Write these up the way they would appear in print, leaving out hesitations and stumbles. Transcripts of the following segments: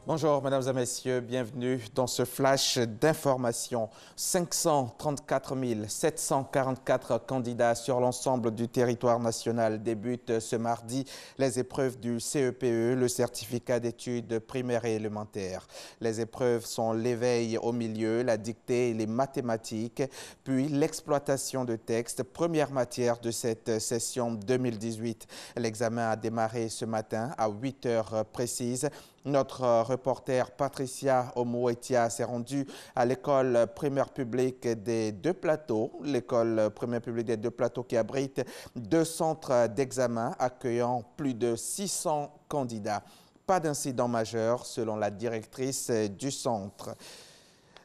Bonjour, mesdames et messieurs, bienvenue dans ce flash d'information. 534 744 candidats sur l'ensemble du territoire national débutent ce mardi les épreuves du CEPE, le certificat d'études primaires et élémentaires. Les épreuves sont l'éveil au milieu, la dictée et les mathématiques, puis l'exploitation de textes, première matière de cette session 2018. L'examen a démarré ce matin à 8 heures précises. Notre reporter Patricia Omoetia s'est rendue à l'école primaire publique des Deux Plateaux. L'école primaire publique des Deux Plateaux qui abrite 2 centres d'examen accueillant plus de 600 candidats. Pas d'incident majeur selon la directrice du centre.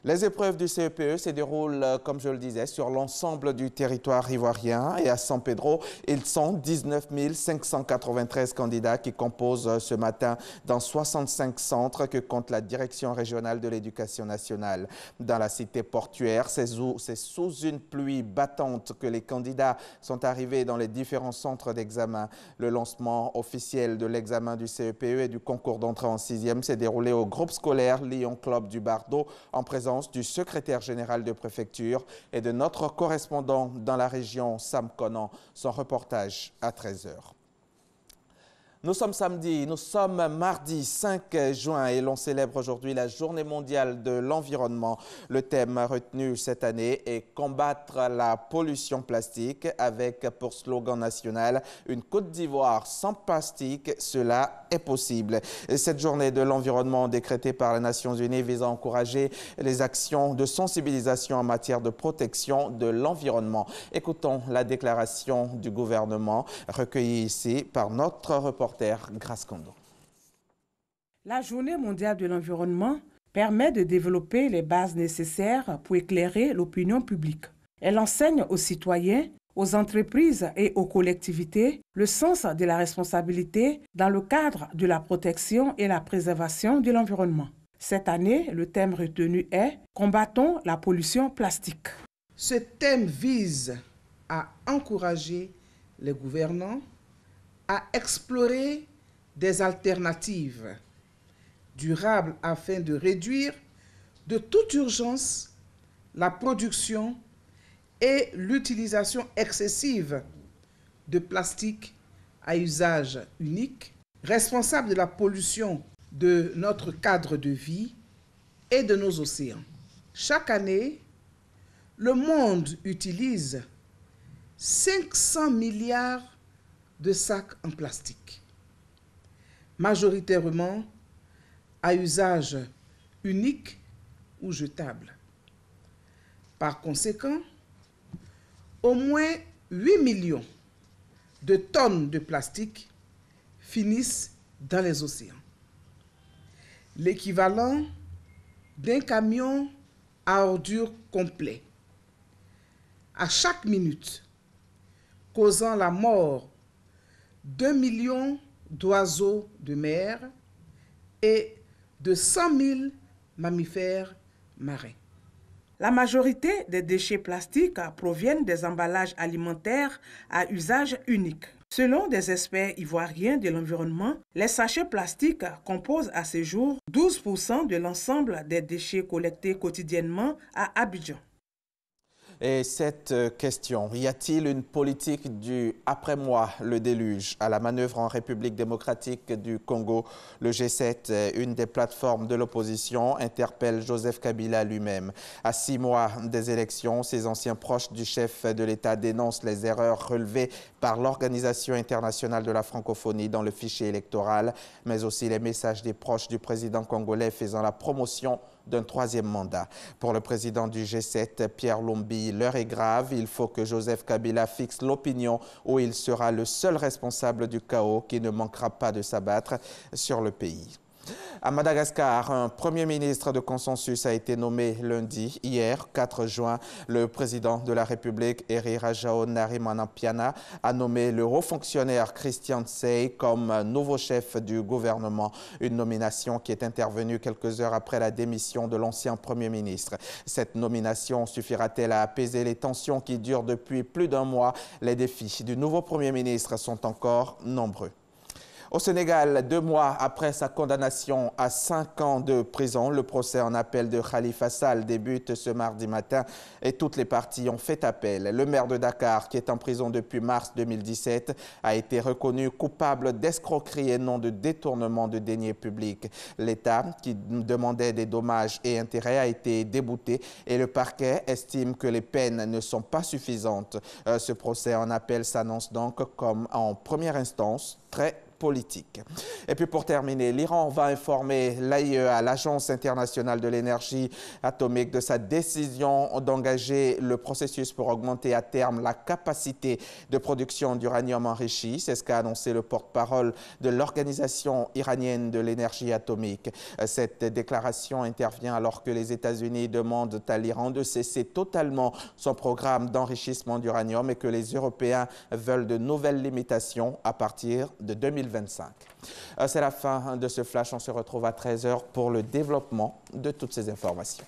Les épreuves du CEPE se déroulent, comme je le disais, sur l'ensemble du territoire ivoirien et à San Pedro, ils sont 19 593 candidats qui composent ce matin dans 65 centres que compte la Direction régionale de l'éducation nationale. Dans la cité portuaire, c'est sous une pluie battante que les candidats sont arrivés dans les différents centres d'examen. Le lancement officiel de l'examen du CEPE et du concours d'entrée en 6e s'est déroulé au groupe scolaire Lyon Club du Bardo en présence du secrétaire général de préfecture et de notre correspondant dans la région, Sam Conan. Son reportage à 13 h. Nous sommes mardi 5 juin et l'on célèbre aujourd'hui la Journée mondiale de l'environnement. Le thème retenu cette année est combattre la pollution plastique avec pour slogan national une Côte d'Ivoire sans plastique, cela est possible. Cette journée de l'environnement décrétée par les Nations Unies vise à encourager les actions de sensibilisation en matière de protection de l'environnement. Écoutons la déclaration du gouvernement recueillie ici par notre reporter Grace Kondo. La Journée mondiale de l'environnement permet de développer les bases nécessaires pour éclairer l'opinion publique. Elle enseigne aux citoyens, aux entreprises et aux collectivités le sens de la responsabilité dans le cadre de la protection et la préservation de l'environnement. Cette année, le thème retenu est « Combattons la pollution plastique ». Ce thème vise à encourager les gouvernants à explorer des alternatives durables afin de réduire de toute urgence la production et l'utilisation excessive de plastique à usage unique, responsable de la pollution de notre cadre de vie et de nos océans. Chaque année, le monde utilise 500 milliards de sacs en plastique, majoritairement à usage unique ou jetable. Par conséquent, au moins 8 millions de tonnes de plastique finissent dans les océans, l'équivalent d'un camion à ordures complet, à chaque minute, causant la mort d'1 million d'oiseaux de mer et de 100 000 mammifères marins. La majorité des déchets plastiques proviennent des emballages alimentaires à usage unique. Selon des experts ivoiriens de l'environnement, les sachets plastiques composent à ce jour 12% de l'ensemble des déchets collectés quotidiennement à Abidjan. Et cette question, y a-t-il une politique du après-moi le déluge à la manœuvre en République démocratique du Congo? Le G7, une des plateformes de l'opposition, interpelle Joseph Kabila lui-même. À 6 mois des élections, ses anciens proches du chef de l'État dénoncent les erreurs relevées par l'Organisation internationale de la francophonie dans le fichier électoral, mais aussi les messages des proches du président congolais faisant la promotion d'un 3e mandat. Pour le président du G7, Pierre Lumbi, l'heure est grave. Il faut que Joseph Kabila fixe l'opinion où il sera le seul responsable du chaos qui ne manquera pas de s'abattre sur le pays. À Madagascar, un premier ministre de consensus a été nommé lundi. Hier, 4 juin, le président de la République, Eri Rajaonarimampiana, a nommé le haut fonctionnaire Christian Tsey comme nouveau chef du gouvernement. Une nomination qui est intervenue quelques heures après la démission de l'ancien premier ministre. Cette nomination suffira-t-elle à apaiser les tensions qui durent depuis plus d'1 mois? Les défis du nouveau premier ministre sont encore nombreux. Au Sénégal, 2 mois après sa condamnation à 5 ans de prison, le procès en appel de Khalifa Sall débute ce mardi matin et toutes les parties ont fait appel. Le maire de Dakar, qui est en prison depuis mars 2017, a été reconnu coupable d'escroquerie et non de détournement de deniers publics. L'État, qui demandait des dommages et intérêts, a été débouté et le parquet estime que les peines ne sont pas suffisantes. Ce procès en appel s'annonce donc comme en première instance très politique. Et puis pour terminer, l'Iran va informer l'AIEA, l'Agence internationale de l'énergie atomique, de sa décision d'engager le processus pour augmenter à terme la capacité de production d'uranium enrichi. C'est ce qu'a annoncé le porte-parole de l'Organisation iranienne de l'énergie atomique. Cette déclaration intervient alors que les États-Unis demandent à l'Iran de cesser totalement son programme d'enrichissement d'uranium et que les Européens veulent de nouvelles limitations à partir de 2025. C'est la fin de ce flash. On se retrouve à 13 h pour le développement de toutes ces informations.